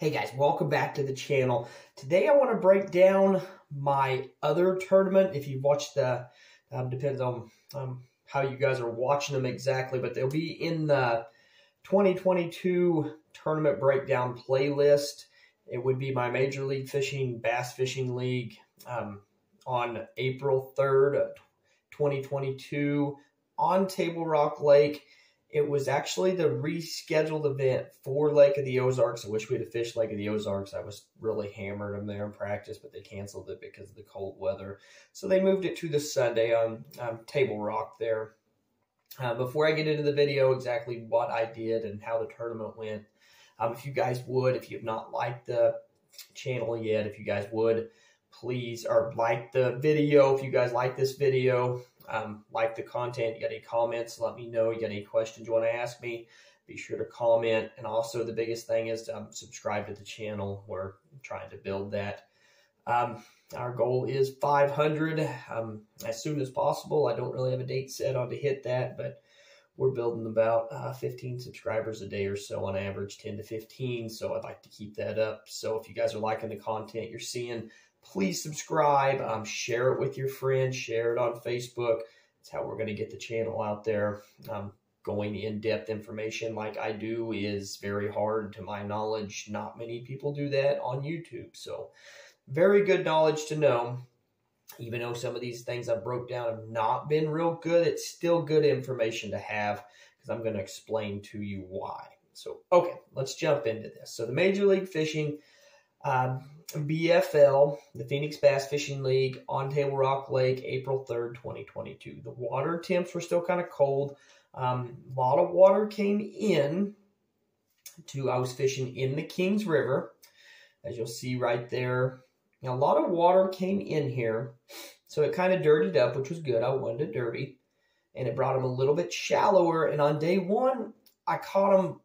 Hey guys, welcome back to the channel. Today I want to break down my other tournament. If you've watched the, depends on how you guys are watching them exactly, but they'll be in the 2022 tournament breakdown playlist. It would be my Major League Fishing Bass Fishing League on April 3rd, 2022 on Table Rock Lake. It was actually the rescheduled event for Lake of the Ozarks. I wish we had fished Lake of the Ozarks. I was really hammered them there in practice, but they canceled it because of the cold weather. So they moved it to the Sunday on Table Rock there. Before I get into the video, exactly what I did and how the tournament went, if you guys would, if you have not liked the channel yet, if you guys would, please, or like the video, if you guys like this video, like the content, you got any comments, let me know. You got any questions you want to ask me, be sure to comment. And also the biggest thing is to subscribe to the channel. We're trying to build that. Our goal is 500 as soon as possible. I don't really have a date set on to hit that, but we're building about 15 subscribers a day or so on average, 10 to 15. So I'd like to keep that up. So if you guys are liking the content you're seeing, please subscribe, share it with your friends, share it on Facebook. That's how we're going to get the channel out there. Going in-depth information like I do is very hard to my knowledge. Not many people do that on YouTube. So very good knowledge to know. Even though some of these things I broke down have not been real good, it's still good information to have because I'm going to explain to you why. So, okay, let's jump into this. So the Major League Fishing BFL, the Phoenix Bass Fishing League on Table Rock Lake, April 3rd, 2022. The water temps were still kind of cold. A lot of water came in I was fishing in the Kings River, as you'll see right there. Now, a lot of water came in here, so it kind of dirtied up, which was good. I wanted it dirty, and it brought them a little bit shallower. And on day one, I caught them.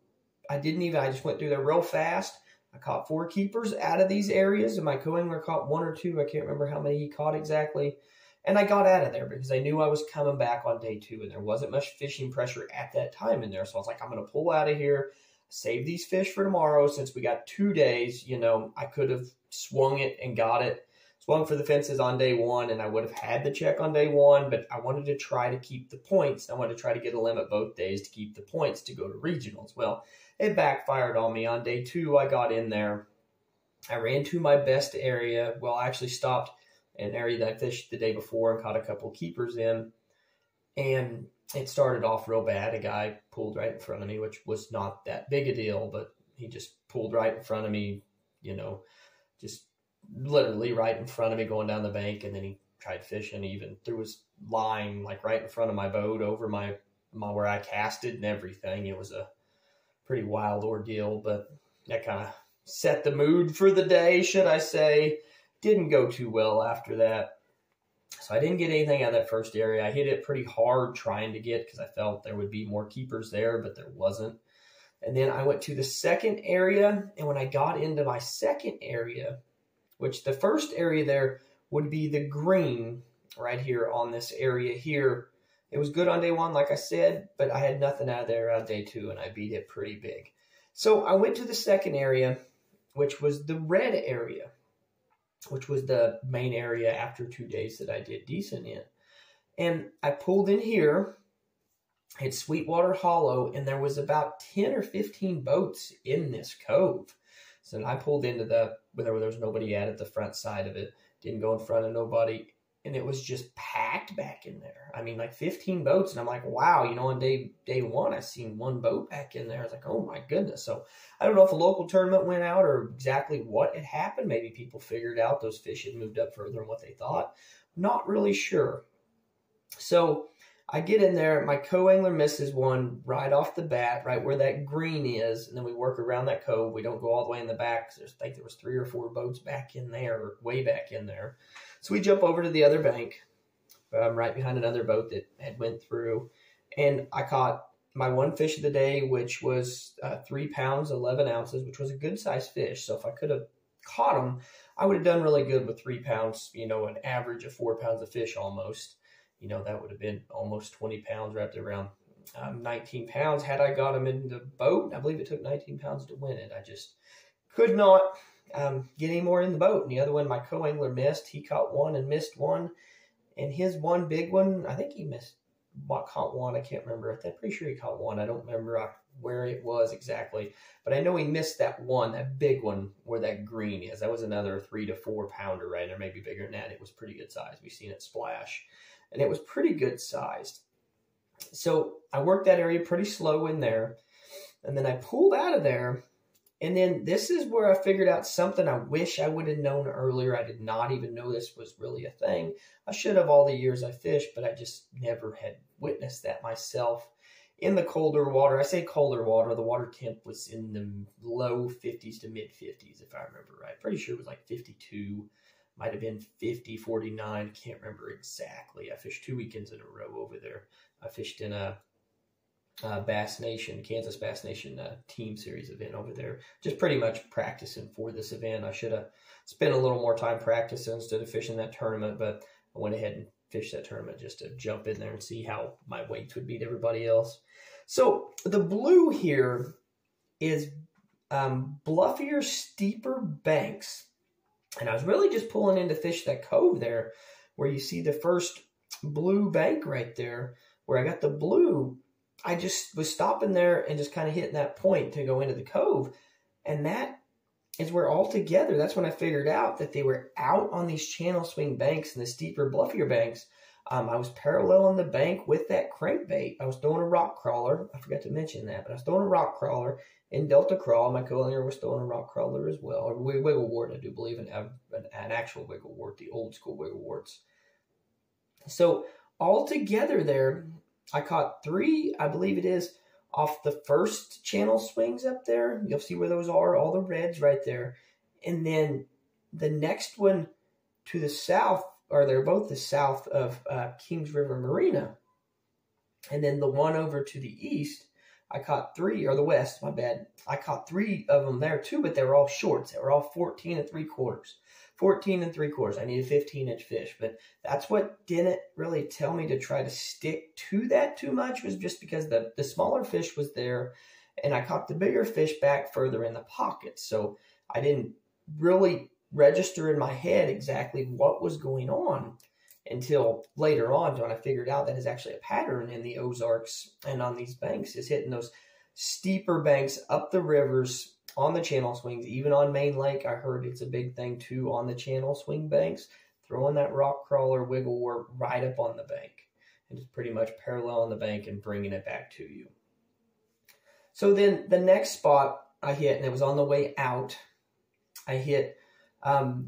I just went through there real fast. I caught 4 keepers out of these areas, and my co-angler caught 1 or 2. I can't remember how many he caught exactly. And I got out of there because I knew I was coming back on day 2, and there wasn't much fishing pressure at that time in there. So I was like, I'm going to pull out of here, save these fish for tomorrow. Since we got 2 days, you know, I could have swung it and got it. Swung for the fences on day 1, and I would have had the check on day 1, but I wanted to try to keep the points. I wanted to try to get a limit both days to keep the points to go to regionals. Well, it backfired on me. On day 2, I got in there. I ran to my best area. Well, I actually stopped in an area that I fished the day before and caught a couple keepers in. And it started off real bad. A guy pulled right in front of me, which was not that big a deal, but he just pulled right in front of me, you know, just literally right in front of me going down the bank. And then he tried fishing. He even threw his line like right in front of my boat over my where I casted and everything. It was a pretty wild ordeal, but that kind of set the mood for the day, should I say. Didn't go too well after that. So I didn't get anything out of that first area. I hit it pretty hard trying to get, because I felt there would be more keepers there, but there wasn't. And then I went to the second area, and when I got into my second area, which the first area there would be the green right here on this area here. It was good on day 1, like I said, but I had nothing out of there on day 2, and I beat it pretty big. So I went to the second area, which was the red area, which was the main area after 2 days that I did decent in. And I pulled in here, hit Sweetwater Hollow, and there was about 10 or 15 boats in this cove. So I pulled into where there was nobody at the front side of it, didn't go in front of nobody. And it was just packed back in there. I mean, like 15 boats. And I'm like, wow, you know, on day 1, I seen 1 boat back in there. I was like, oh my goodness. So I don't know if a local tournament went out or exactly what had happened. Maybe people figured out those fish had moved up further than what they thought. Not really sure. So I get in there. My co-angler misses one right off the bat, right where that green is. And then we work around that cove. We don't go all the way in the back. I think there was 3 or 4 boats back in there, or way back in there. So we jump over to the other bank, right behind another boat that had went through, and I caught my 1 fish of the day, which was 3 pounds, 11 ounces, which was a good-sized fish. So if I could have caught him, I would have done really good with 3 pounds, you know, an average of 4 pounds of fish almost. You know, that would have been almost 20 pounds, wrapped around 19 pounds had I got him in the boat. I believe it took 19 pounds to win it. I just could not get any more in the boat. And the other one, my co-angler missed. He caught one and missed one. And his one big one, I think he missed, caught one. I can't remember. I'm pretty sure he caught one. I don't remember where it was exactly. But I know he missed that one, that big one, where that green is. That was another 3 to 4 pounder right there, maybe bigger than that. It was pretty good size. We've seen it splash. And it was pretty good sized. So I worked that area pretty slow in there. And then I pulled out of there. And then this is where I figured out something I wish I would have known earlier. I did not even know this was really a thing. I should have all the years I fished, but I just never had witnessed that myself. In the colder water, I say colder water, the water temp was in the low 50s to mid 50s, if I remember right. Pretty sure it was like 52, might have been 50, 49, can't remember exactly. I fished 2 weekends in a row over there. I fished in a Bass Nation, Kansas Bass Nation team series event over there. Just pretty much practicing for this event. I should have spent a little more time practicing instead of fishing that tournament, but I went ahead and fished that tournament just to jump in there and see how my weights would beat everybody else. So the blue here is bluffier, steeper banks. And I was really just pulling in to fish that cove there where you see the first blue bank right there where I got the blue. I just was stopping there and just kind of hitting that point to go into the cove. And that is where altogether, that's when I figured out that they were out on these channel swing banks and the steeper, bluffier banks. I was paralleling the bank with that crankbait. I was throwing a rock crawler. I forgot to mention that, but I was throwing a rock crawler in Delta Crawl. My co-owner was throwing a rock crawler as well, or wiggle wart, I do believe, an actual wiggle wart, the old school wiggle warts. So altogether there, I caught 3, I believe it is, off the first channel swings up there. You'll see where those are, all the reds right there. And then the next one to the south, or they're both the south of Kings River Marina. And then the one over to the east, I caught 3, or the west, my bad. I caught 3 of them there too, but they were all shorts. They were all 14 3/4. 14 3/4. I need a 15-inch fish, but that's what didn't really tell me to try to stick to that too much, was just because the smaller fish was there and I caught the bigger fish back further in the pocket. So I didn't really register in my head exactly what was going on until later on when I figured out that is actually a pattern in the Ozarks and on these banks, is hitting those steeper banks up the rivers on the channel swings. Even on Main Lake, I heard it's a big thing too on the channel swing banks, throwing that rock crawler wiggle wart right up on the bank and just pretty much paralleling the bank and bringing it back to you. So then the next spot I hit, and it was on the way out, I hit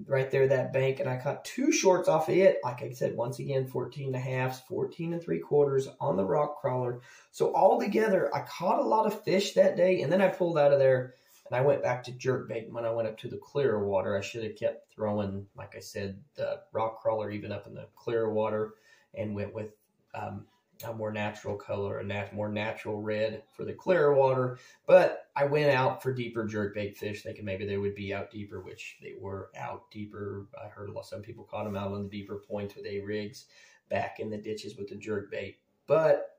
right there, that bank, and I caught 2 shorts off of it. Like I said, once again, 14 1/2, 14 3/4 on the rock crawler. So all together, I caught a lot of fish that day, and then I pulled out of there and I went back to jerkbait. When I went up to the clearer water, I should have kept throwing, like I said, the rock crawler even up in the clearer water, and went with a more natural color, a more natural red for the clearer water. But I went out for deeper jerkbait fish, thinking maybe they would be out deeper, which they were out deeper. I heard some people caught them out on the deeper points with A-rigs back in the ditches with the jerkbait. But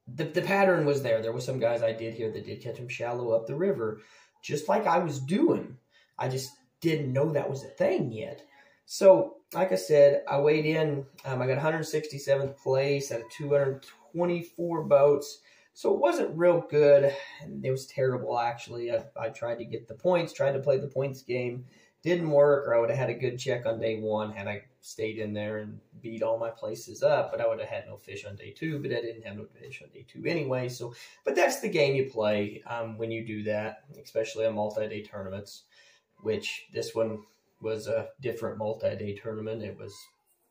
the pattern was there. There were some guys I did hear that did catch them shallow up the river, just like I was doing. I just didn't know that was a thing yet. So, like I said, I weighed in. I got 167th place out of 224 boats. So it wasn't real good. And it was terrible, actually. I tried to get the points, tried to play the points game. Didn't work, or I would have had a good check on day 1 had I stayed in there and beat all my places up. But I would have had no fish on day 2, but I didn't have no fish on day 2 anyway. So, but that's the game you play when you do that, especially on multi-day tournaments, which this one was a different multi-day tournament. It was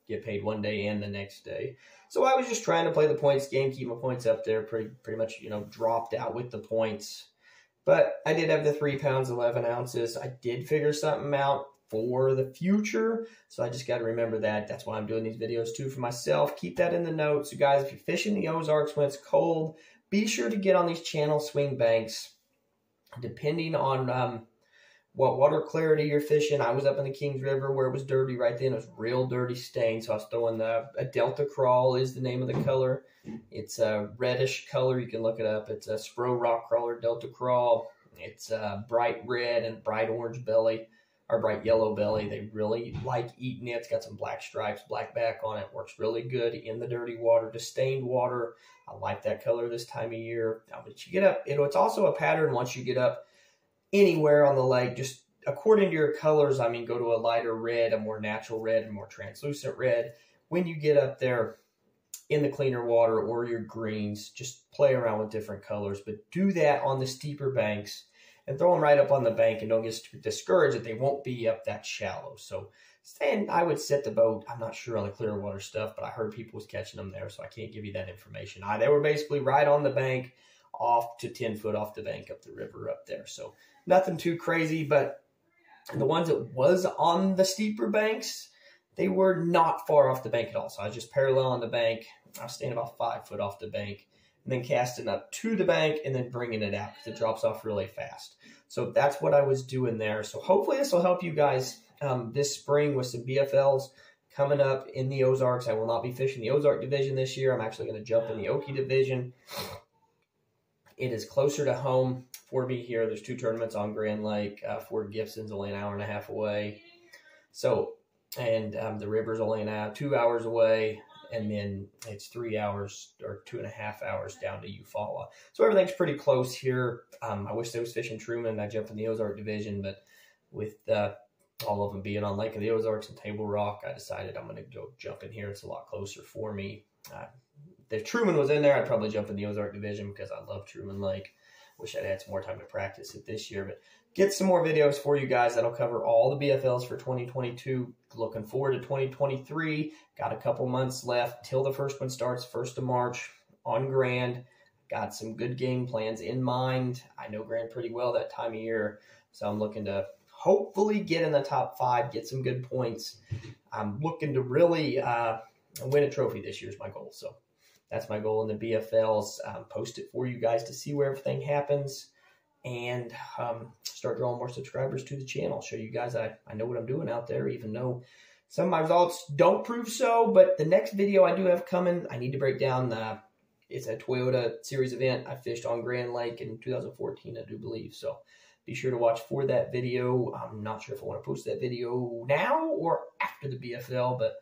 get paid one day and the next day. So I was just trying to play the points game, keep my points up there, pretty much, dropped out with the points. But I did have the 3 pounds, 11 ounces. I did figure something out for the future. So I just got to remember that. That's why I'm doing these videos too for myself. Keep that in the notes. So guys, if you're fishing the Ozarks when it's cold, be sure to get on these channel swing banks. Depending on what water clarity you're fishing. I was up in the Kings River where it was dirty right then. It was real dirty stain. So I was throwing a Delta Crawl is the name of the color. It's a reddish color. You can look it up. It's a Spro Rock Crawler Delta Crawl. It's bright red and bright orange belly, or bright yellow belly. They really like eating it. It's got some black stripes, black back on it. Works really good in the dirty water, stained water. I like that color this time of year. Now, but you get up, it's also a pattern once you get up anywhere on the lake, just according to your colors. I mean, go to a lighter red, a more natural red, a more translucent red. When you get up there in the cleaner water or your greens, just play around with different colors, but do that on the steeper banks and throw them right up on the bank, and don't get discouraged that they won't be up that shallow. So I would set the boat, I'm not sure on the clear water stuff, but I heard people was catching them there, so I can't give you that information. They were basically right on the bank, off to 10 foot off the bank up the river up there. So nothing too crazy, but the ones that was on the steeper banks, they were not far off the bank at all. So I was just parallel on the bank. I was staying about 5 foot off the bank, and then casting up to the bank and then bringing it out because it drops off really fast. So that's what I was doing there. So hopefully this will help you guys this spring with some BFLs coming up in the Ozarks. I will not be fishing the Ozark division this year. I'm actually going to jump in the Okie division. It is closer to home for me here. There's 2 tournaments on Grand Lake. Fort Gibson's only an hour and a half away. So, and the river's only 2 hours away. And then it's 3 hours or 2.5 hours down to Eufaula. So everything's pretty close here. I wish there was fishing Truman. I jumped in the Ozark division, but with all of them being on Lake of the Ozarks and Table Rock, I decided I'm going to go jump in here. It's a lot closer for me. If Truman was in there, I'd probably jump in the Ozark division because I love Truman Lake. Wish I'd had some more time to practice it this year, but get some more videos for you guys that'll cover all the BFLs for 2022. Looking forward to 2023. Got a couple months left till the first one starts, 1st of March on Grand. Got some good game plans in mind. I know Grand pretty well that time of year, so I'm looking to hopefully get in the top 5, get some good points. I'm looking to really win a trophy this year is my goal. So that's my goal in the BFLs. Post it for you guys to see where everything happens, and start drawing more subscribers to the channel. Show you guys I know what I'm doing out there, even though some of my results don't prove so. But the next video I do have coming, I need to break down it's a Toyota Series event I fished on Grand Lake in 2014, I do believe. So be sure to watch for that video. I'm not sure if I want to post that video now or after the BFL, but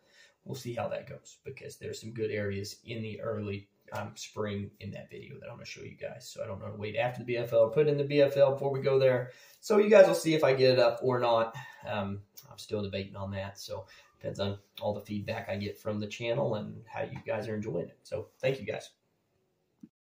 we'll see how that goes, because there's some good areas in the early spring in that video that I'm going to show you guys. So I don't know to wait after the BFL or put in the BFL before we go there. So you guys will see if I get it up or not. I'm still debating on that. So depends on all the feedback I get from the channel and how you guys are enjoying it. So thank you guys.